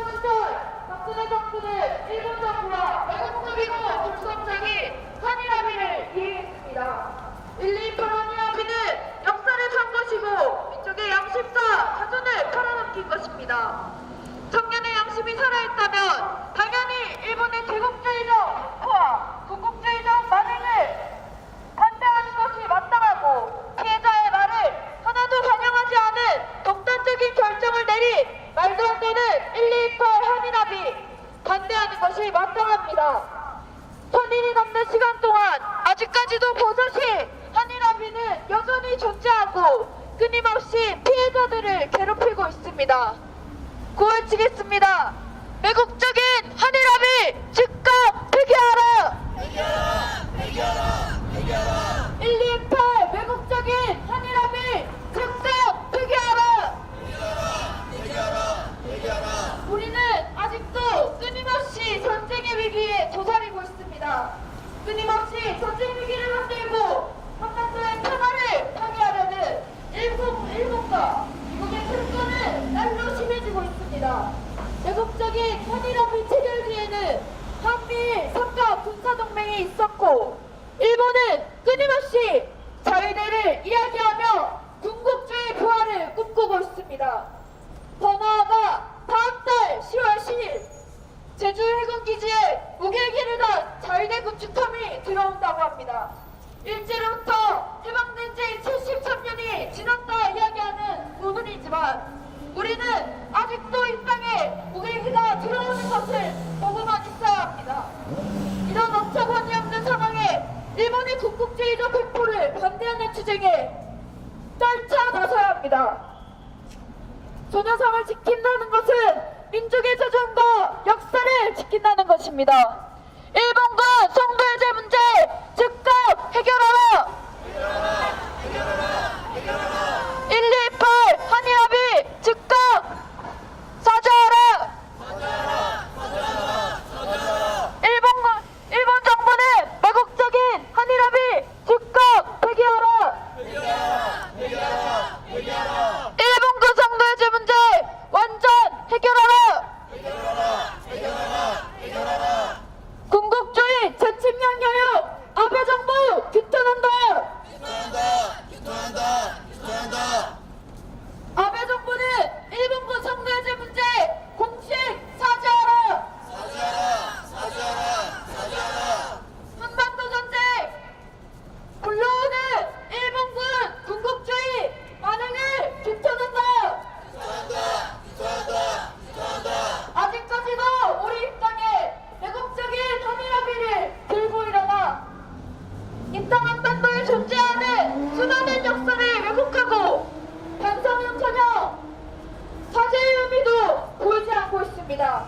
2009년 박근혜 정부는 일본 정부와 외국적이고 불성장이 한일합의를 이행했습니다. 128 한일합의는 역사를 산 것이고 민족의 양심과 자존을 팔아넘긴 것입니다. 청년의 양심이 살아있다면 당연히 일본의 제국주의적 폭포와 군국주의적 만행을 반대하는 것이 마땅하고 피해자의 말을 하나도 반영하지 않은 독단적인 결정을 내린 말도 안 되는 1228 한일합의 반대하는 것이 마땅합니다. 1000일이 넘는 시간 동안 아직까지도 버젓이 한일합의는 여전히 존재하고 끊임없이 피해자들을 괴롭히고 있습니다. 고해치겠습니다. 매국적인 한일합의 즉각 폐기하라! 폐기하라! 128 매국적인 한일합의 즉각 폐기하라! 우리는 아직도 끊임없이 전쟁의 위기에 도사리고 있습니다. 끊임없이 전쟁 위기를 만들고 한반도의 평화를 파괴하려는 일본과 미국의 승권은 날로 심해지고 있습니다. 매국적인 한일합의 체결 뒤에는 한미일 삼각 군사동맹이 있었고 일본은 끊임없이 자위대를 이야기하며 군국주의 부활을 꿈꾸고 있습니다. 더 나아가 다음 달 10월 10일 제주 해군기지에 무기를 단 자위대 구축함이 들어온다고 합니다. 일제로부터 해방된 지 73년이 지났다 이야기하는 부분이지만 우리는 아직도 이 땅에 무기가 들어오는 것을 보고만 있어야 합니다. 이런 어처구니 없는 상황에 일본의 군국주의적 횡포를 반대하는 투쟁에 떨쳐 나서야 합니다. 조녀상을 지킨다는 것은 민족의 자존과 역사를 지킨다는 것입니다. 일본군 성도해제 문제 즉각 해결하라! 128 한일합의 즉각 사죄하라! 일본 정부는 매국적인 한일합의 즉각 폐기하라! 일본군 성도해제 문제 완전 해결하라! 군국주의 재침략 여육 아베 정부 규탄한다! 아베 정부는 일본군 성도해제 문제 공식 사죄하라! 한반도 전쟁 불러오는 일본군 군국주의 만행을 규탄한다! 아직까지도 우리 땅에 매국적인 한일합의를 들고 일어나 이 땅 한반도에 존재하는 수많은 역사를 왜곡하고 반성은커녕 사죄의 의미도 보이지 않고 있습니다.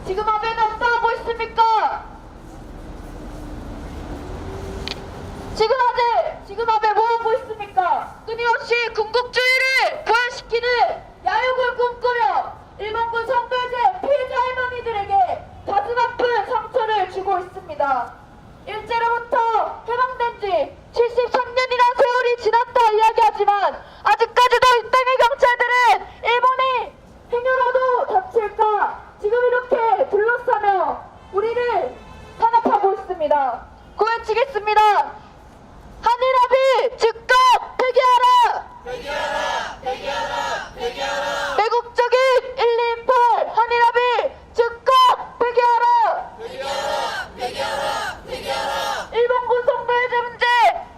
지금 아베는 어떠하고 있습니까? 지금 아베 뭐하고 있습니까? 끊임없이 군국주의를 부활시키는 야욕을 꿈꾸며 일본군 성도해제 피해자 할머니들에게 가슴 아픈 상처를 주고 있습니다. 일제로부터 해방된 지 73년이란 세월이 지났다 이야기하지만 아직까지도 이 땅의 경찰들은 일본이 행여라도 다칠까 지금 이렇게 둘러싸며 우리를 탄압하고 있습니다. 고해치겠습니다. 한일합의 즉각 폐기하라! 매국적인 128 한일합의 즉각 폐기하라! 일본군 성도해제 문제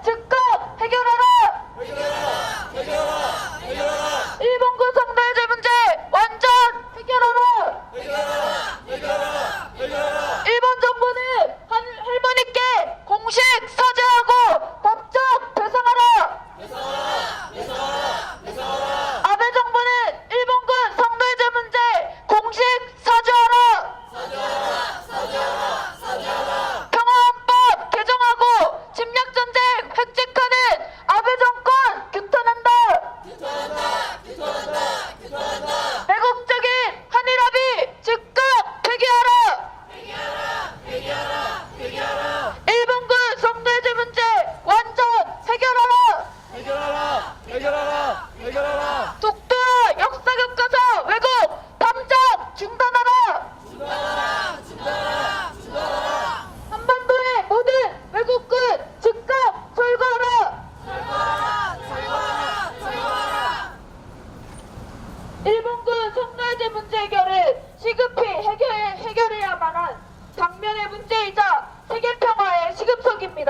즉각 해결하라! 일본군 성도해제 문제 완전 해결하라! 일본 정부는 할머니께 공식 사죄하고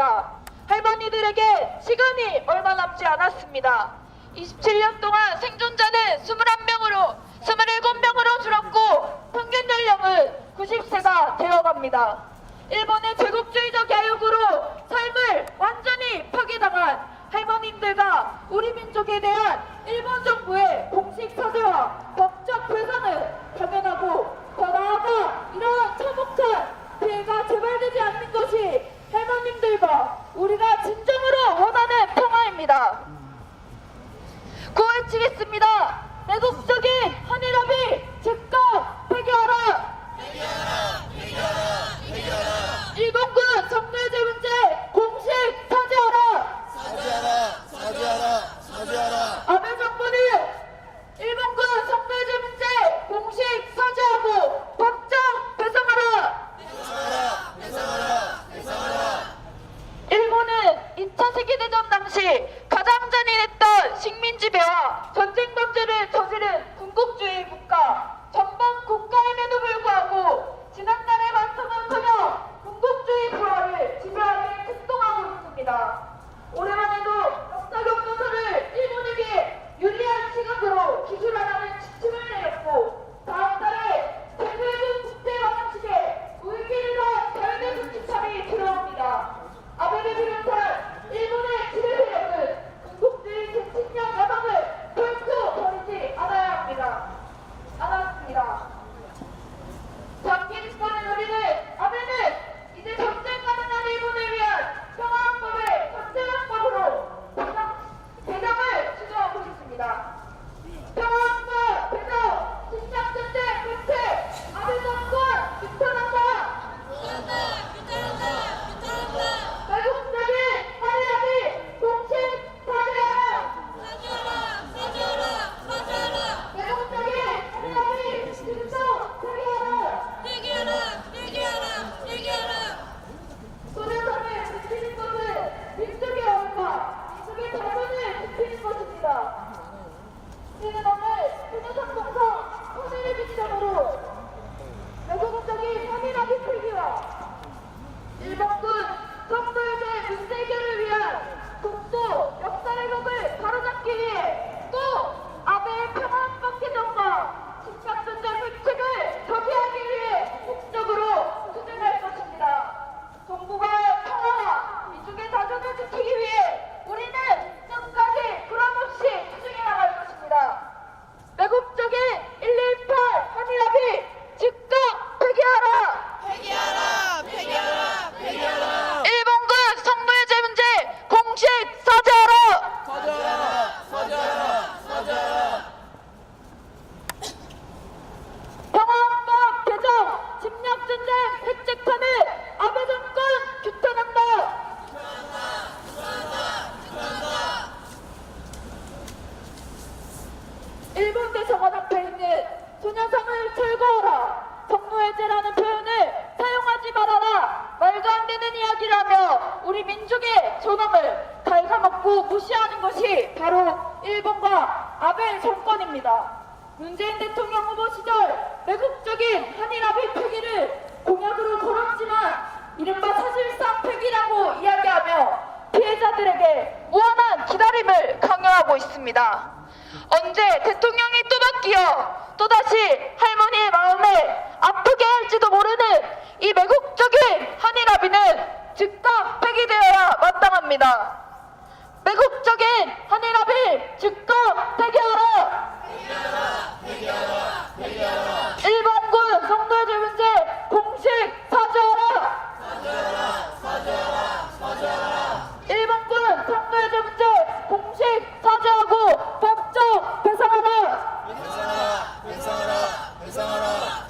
있습니다. 할머니들에게 시간이 얼마 남지 않았습니다. 27년 동안 생존자는 27명으로 줄었고 평균 연령은 90세가 되어갑니다. 일본의 제국주의적 야욕으로 삶을 완전히 파괴당한 할머님들과 우리 민족에 대한 일본 정부의 공식 사죄와 법적 배상을 당연하고, 더 나아가 이러한 참혹한 피해가 재발되지 않는 것이 할머님들과 우리가 진정으로 원하는 평화입니다. 구호외치겠습니다. 매국적인 한일합의 즉각 폐기하라! 일본군 성노예제 문제 공식 사죄하라! 아베 정부는 일본군 성노예제 문제 공식 사죄하고 법적 배상하라! 일본은 2차 세계대전 당시 가장 잔인했던 식민지배와 전쟁 범죄를 저지른 군국주의 국가, 전범 국가임에도 불구하고 지난날의 바탕은커녕 군국주의 부활을 지배하게 특동하고 있습니다. 올해만 해도 역사 교과서를 일본에게 유리한 시각으로 기술하라는 지침을 내렸고, 다음 달에 대표해군 국제관광식에 우리끼리 더 별개군 지참이 들어옵니다. 아베를 비롯한 일본의 지배 세력은 군국주의 개친령 야망을 결코 버리지 않았습니다. 장기 집권의 우리는 아베는 이제 전쟁 가능한 일본을 위한 평화헌법의 전제헌법으로 개정을 추진하고 있습니다. 평화헌법 개정, 신장전쟁 은퇴, 아베 정권 규탄한다! 매국적인 한일합의 공식 사죄하라! 매국적인 한일합의 즉각 폐기하라! 소련선을 지키는 것은 민족의 얼마, 민족의 자존을 지키는 것입니다. 우리는 오늘 소련선 동성 헌일을 기점으로 매국적인 한일합의 폐기와 일본군 성노예제 문제 해결을 위한 국도 역사 왜곡을 바로잡기 위해 또 아베의 평화헌법 개정과 신장전쟁 획책을 저지하기 위해 적극적으로 투쟁할 것입니다. 정부가 평화와 민족의 자존을 지키기 위해 우리는 끝까지 불함없이 투쟁해 나갈 것입니다. 매국적인 118 한일합의 즉각 폐기하라! 일본군 성노예제 문제 공식 사죄하라! 평화헌법 개정, 침략전쟁 획책판을 아베 정권 규탄한다! 일본 대사관 앞에 있는 소녀상을 철거하라! 성노예제라는 표현을 사용하지 말아라! 말도 안 되는 이야기라며 우리 민족의 존엄을 갉아먹고 무시하는 것이 바로 일본과 아베 정권입니다. 문재인 대통령 후보 시절 매국적인 한일합의 폐기를 공약으로 걸었지만 이른바 사실상 폐기라고 이야기하며 피해자들에게 무한한 기다림을 강요하고 있습니다. 언제 대통령이 또 바뀌어 또다시 할머니의 마음을 아프게 할지도 모르는 이 매국적인 한일합의는 즉각 폐기되어야 마땅합니다. 매국적인 한일합의 즉각 폐기하라! 일본군 성노예제 문제 공식 사죄하라! 일본군 성노예제 문제 공식 사죄하고 법적 배상하라!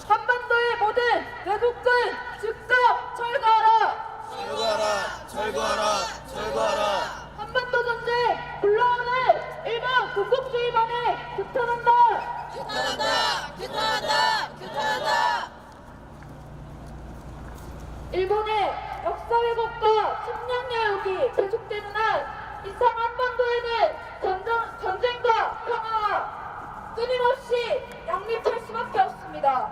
한반도의 모든 외국군 즉각 철거하라! 한반도 전쟁 불러오는 일본 군국주의만에 규탄한다! 일본의 역사 왜곡과 침략 야욕이 계속되는 한 이상 한반도에는 전쟁과 평화와 끊임없이 양립할 수밖에 없습니다.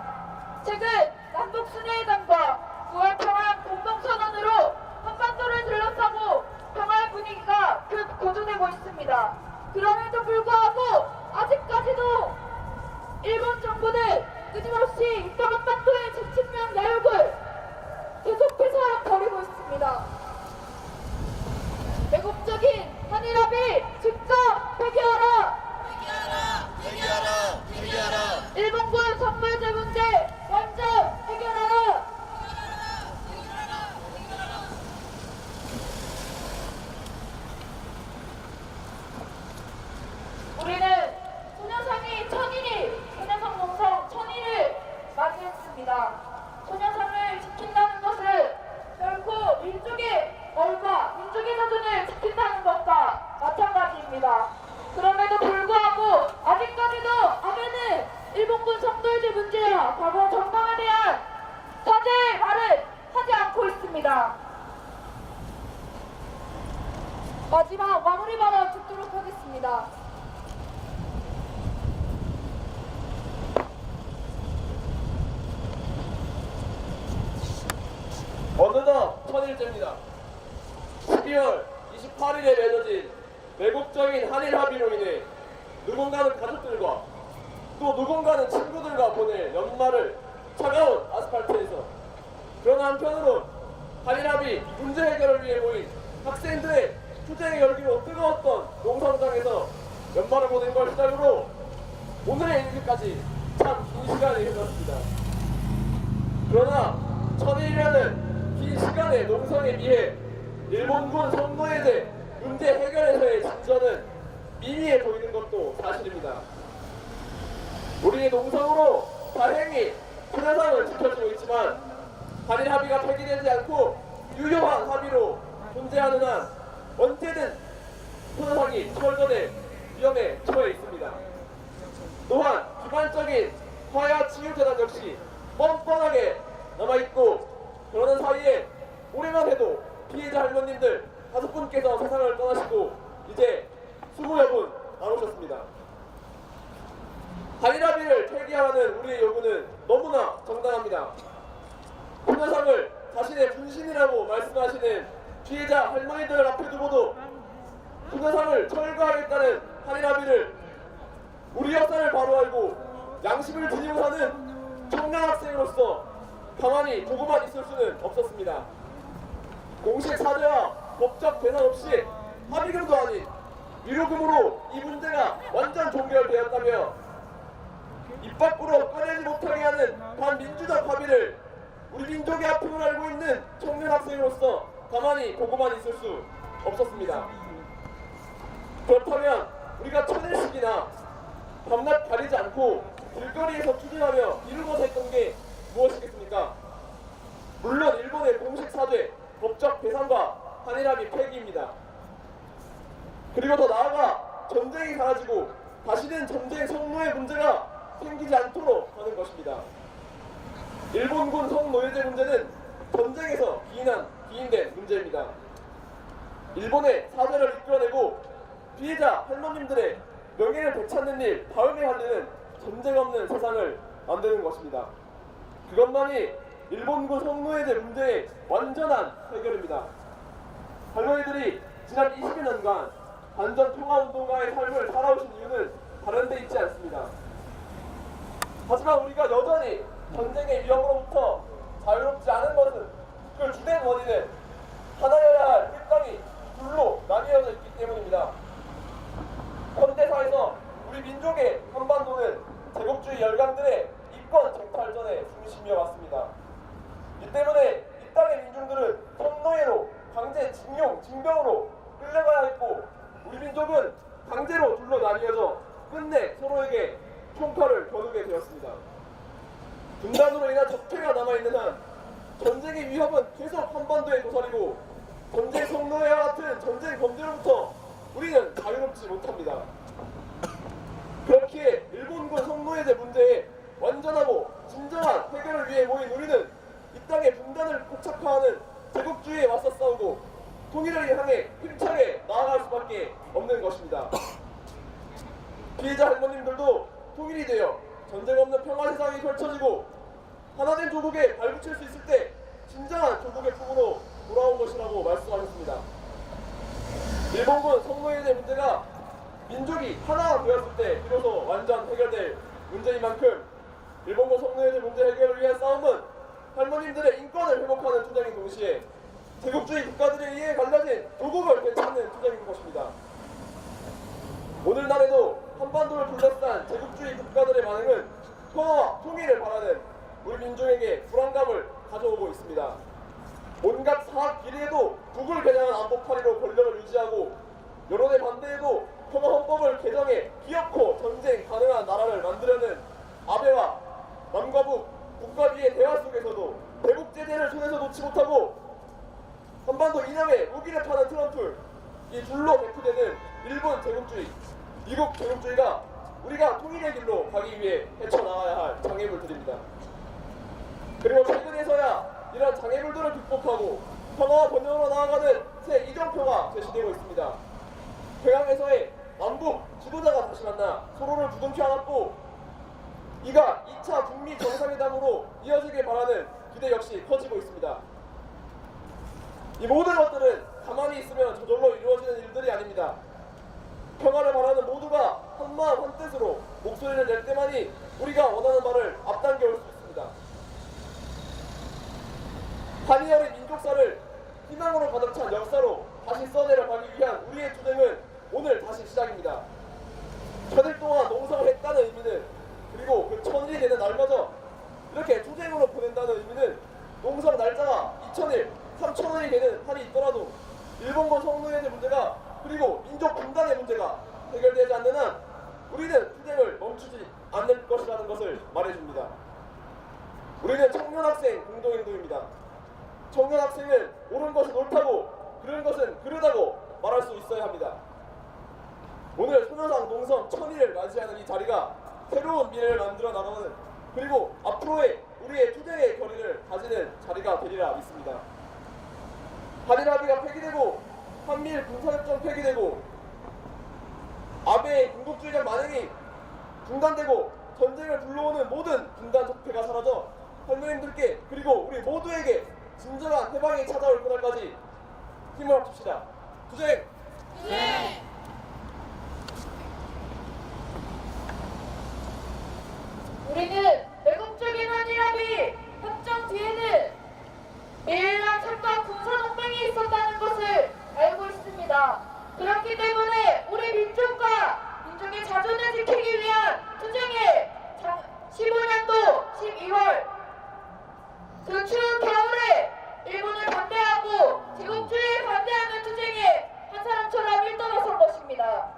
최근 남북순회회담과 9월 평화 공동선언으로 한반도를 둘러싸고 분위기가 고조되고 있습니다. 그럼에도 불구하고 아직까지도 일본 정부는 끊임없이 북한반도의 재침명 야욕을 계속해서 벌이고 있습니다. 매국적인 한일합의 즉각 폐기하라! 일본군 선물제 문제 완전 해결하라! 우리는 소녀상이 천일이, 소녀상 농성 천일을 맞이했습니다. 소녀상을 지킨다는 것은 결코 민족의 얼과 민족의 자존을 지킨다는 것과 마찬가지입니다. 그럼에도 불구하고 아직까지도 아베는 일본군 성노예제 문제와 과거 전망에 대한 사죄의 말을 하지 않고 있습니다. 마지막 마무리 발언 듣도록 하겠습니다. 어느덧 천일째입니다. 12월 28일에 맺어진 매국적인 한일 합의로 인해 누군가는 가족들과 또 누군가는 친구들과 보낼 연말을 차가운 아스팔트에서, 그러나 한편으론 한일 합의 문제 해결을 위해 모인 학생들의 투쟁의 열기로 뜨거웠던 농성장에서 연말을 보낸 걸 시작으로 오늘의 일기까지 참 긴 시간이 흘렀습니다. 그러나 천일이라는 긴 시간의 농성에 비해 일본군 성노예제 문제 해결에서의 진전은 미미해 보이는 것도 사실입니다. 우리의 농성으로 다행히 소녀상을 지켜주고 있지만 한일 합의가 폐기되지 않고 유효한 합의로 존재하는 한 언제든 소녀상이 철전의 위험에 처해 있습니다. 또한 기반적인 화해와 치유재단 역시 뻔뻔하게 남아있고, 그러는 사이에 올해만 해도 피해자 할머님들 5분께서 세상을 떠나시고 이제 20여 분 남으셨습니다. 한일 합의를 폐기하라는 우리의 요구는 너무나 정당합니다. 소녀상을 자신의 분신이라고 말씀하시는 피해자 할머니들 앞에 두고도 소녀상을 철거하겠다는 한일 합의를 우리 역사를 바로 알고 양심을 지니고 사는 청년 학생으로서 가만히 보고만 있을 수는 없었습니다. 공식 사죄와 법적 배상 없이 합의금도 아닌 위로금으로 이 문제가 완전 종결되었다며 입 밖으로 꺼내지 못하게 하는 반민주적 합의를 우리 민족의 아픔을 알고 있는 청년 학생으로서 가만히 보고만 있을 수 없었습니다. 그렇다면 우리가 천일씩이나 밤낮 가리지 않고 길거리에서 투쟁하며 이루고자 했던 게 무엇이겠습니까? 물론 일본의 공식 사죄, 법적 배상과 한일합의 폐기입니다. 그리고 더 나아가 전쟁이 사라지고 다시는 전쟁 성노예 문제가 생기지 않도록 하는 것입니다. 일본군 성노예제 문제는 전쟁에서 기인된 문제입니다. 일본의 사죄를 이끌어내고 피해자 할머님들의 명예를 되찾는 일 다음에 하려는 전쟁 없는 세상을 만드는 것입니다. 그것만이 일본군 성노예제 문제의 완전한 해결입니다. 할머니들이 지난 20여 년간 반전 평화운동가의 삶을 살아오신 이유는 다른 데 있지 않습니다. 하지만 우리가 여전히 전쟁의 위험으로부터 자유롭지 않은 것은, 그 주된 원인은 하나여야 할 이 땅이 둘로 나뉘어져 있기 때문입니다. 현대사에서 우리 민족의 한반도는 제국주의 열강들의 이권 정탈전의 중심이어 왔습니다. 이 때문에 이 땅의 민중들은 성노예로 강제 징용, 징병으로 끌려가야 했고, 우리 민족은 강제로 둘로 나뉘어져 끝내 서로에게 총칼을 겨누게 되었습니다. 분단으로 인한 적폐가 남아있는 한 전쟁의 위협은 계속 한반도에 도사리고, 전쟁 성노예와 같은 전쟁 범죄로부터 우리는 자유롭지 못합니다. 그렇기에 일본군 성노예제 문제에 완전하고 진정한 해결을 위해 모인 우리는 이 땅의 분단을 고착화하는 제국주의에 맞서 싸우고 통일을 향해 힘차게 나아갈 수밖에 없는 것입니다. 피해자 할머님들도 통일이 되어 전쟁 없는 평화 세상이 펼쳐지고 하나된 조국에 발붙일 수 있을 때 진정한 조국의 품으로 돌아온 것이라고 말씀하셨습니다. 일본군 성노예제 문제가 민족이 하나가 되었을 때 비로소 완전 해결될 문제인 만큼 일본군 성노예제 문제 해결을 위한 싸움은 할머님들의 인권을 회복하는 투쟁인 동시에 제국주의 국가들에 의해 갈라진 조국을 되찾는 투쟁인 것입니다. 오늘날에도 한반도를 둘러싼 제국주의 국가들의 반응은 평화와 통일을 바라는 우리 민중에게 불안감을 가져오고 있습니다. 온갖 사학 비리에도 국을 겨냥한 안보파리로 권력을 유지하고 여론의 반대에도 평화헌법을 개정해 기어코 전쟁 가능한 나라를 만들려는 아베와 남과 북 국가비의 대화 속에서도 대북 제재를 손에서 놓지 못하고 한반도 이남에 무기를 파는 트럼프, 이 둘로 대표되는 일본 제국주의, 미국 제국주의가 우리가 통일의 길로 가기 위해 헤쳐나가야 할 장애물들입니다. 그리고 최근에서야 이런 장애물들을 극복하고 평화와 번영으로 나아가는 새 이정표가 제시되고 있습니다. 평양에서의 남북 지도자가 다시 만나 서로를 두둥켜 안았고 이가 2차 북미 정상회담으로 이어지길 바라는 기대 역시 커지고 있습니다. 이 모든 것들은 가만히 있으면 저절로 이루어지는 일들이 아닙니다. 평화를 바라는 모두가 한마음 한뜻으로 목소리를 낼 때만이 우리가 원하는 바를 앞당겨 올 수 있습니다. 한이 어린 민족사를 희망으로 가득 찬 역사로 다시 써내려가기 위한 우리의 투쟁은 오늘 다시 시작입니다. 천일 동안 농사를 했다는 의미는, 그리고 그 천일이 되는 날마저 이렇게 투쟁으로 보낸다는 의미는 농사 날짜가 2000일, 3000일이 되는 한이 있더라도 일본군 성노예제 문제가, 그리고 민족 분단의 문제가 해결되지 않는 한 우리는 투쟁을 멈추지 않을 것이라는 것을 말해줍니다. 우리는 청년학생 공동행동입니다. 청년학생은 옳은 것은 옳다고, 그른 것은 그르다고 말할 수 있어야 합니다. 오늘 소녀상 농성 1000일을 맞이하는 이 자리가 새로운 미래를 만들어 나가는, 그리고 앞으로의 우리의 투쟁의 결의를 다지는 자리가 되리라 믿습니다. 한일 합의가 폐기되고 한미일 군사협정 폐기되고 아베의 군국주의적 만행이 중단되고 전쟁을 불러오는 모든 분단 적폐가 사라져 할머님들께, 그리고 우리 모두에게 진정한 해방이 찾아올 그날까지 힘을 합칩시다. 투쟁! 우리는 매국적인 한일합의 협정 뒤에는 미일랑 삼각 군사동맹이 있었다는 것을 알고 있습니다. 그렇기 때문에 우리 민족과 민족의 자존을 지키기 위한 투쟁에 15년도 12월 그 추운 겨울에 일본을 반대하고 제국주의에 반대하는 투쟁에 한 사람처럼 일떠나선 것입니다.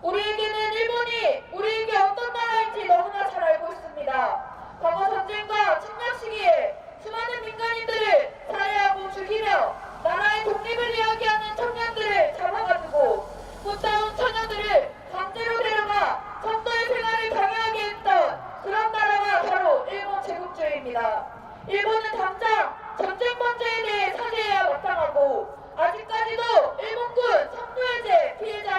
우리에게는 일본이 우리에게 어떤 나라인지 너무나 잘 알고 있습니다. 과거 전쟁과 침략 시기에 수많은 민간인들을 살해하고 죽이며 나라의 독립을 이야기하는 청년들을 잡아가지고 꽃다운 처녀들을 강제로 데려가 선도의 생활을 강요하게 했던 그런 나라가 바로 일본 제국주의입니다. 일본은 당장 전쟁 범죄에 대해 사죄해야 마땅하고, 아직까지도 일본군 성노예제 피해자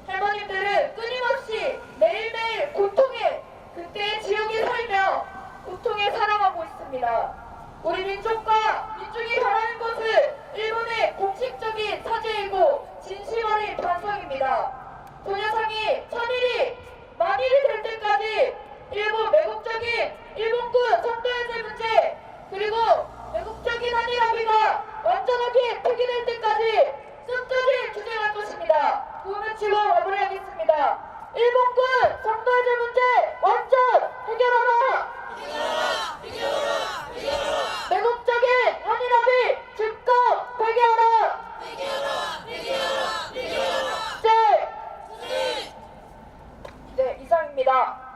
할머님들은 끊임없이 매일매일 고통의 그때의 지옥에 살며 고통에 살아가고 있습니다. 우리 민족과 민중이 바라는 것은 일본의 공식적인 사죄이고 진심 어린 반성입니다. 소녀상이 1000일이 만일이 될 때까지 일본 매국적인 일본군 성노예제 문제, 그리고 매국적인 한일합의가 완전하게 폐기될 때까지 끝까지 투쟁할 것입니다. 구호를 치고 마무리하겠습니다. 일본군 성노예제 문제 완전 해결하라! 매국적인 한일합의 즉각 폐기하라! 네, 이상입니다.